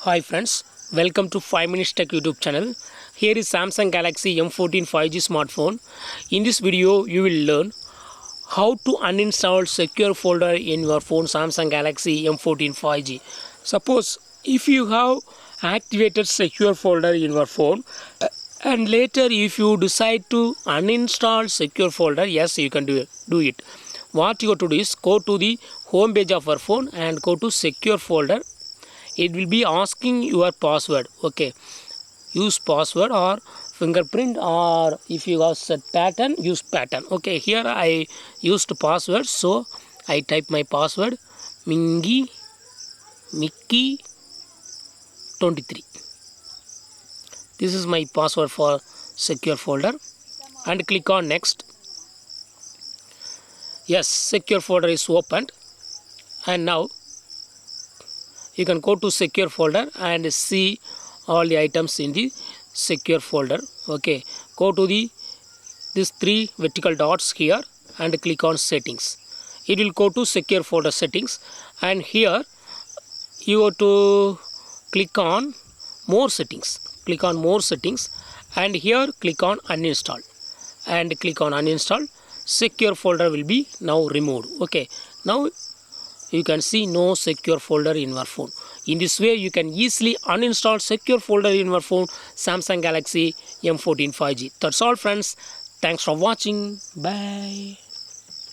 Hi friends, welcome to 5 Minutes Tech YouTube channel. Here is Samsung Galaxy M14 5G smartphone. In this video, you will learn how to uninstall secure folder in your phone Samsung Galaxy M14 5G. Suppose if you have activated secure folder in your phone and later if you decide to uninstall secure folder, yes, you can do it. What you have to do is go to the home page of your phone and go to secure folder. It will be asking your password. Okay, use password or fingerprint, or if you have set pattern, use pattern. Okay, here I used password, so I type my password Mingy Mickey 23. This is my password for secure folder and click on next. Yes, secure folder is opened, and now you can go to secure folder and see all the items in the secure folder. Okay, go to these three vertical dots here and click on settings. It will go to secure folder settings, and here you have to click on more settings. Click on more settings, and here click on uninstall and click on uninstall. Secure folder will be now removed. Okay, now you can see no secure folder in your phone. In this way, you can easily uninstall secure folder in your phone Samsung Galaxy M14 5G. That's all friends. Thanks for watching. Bye.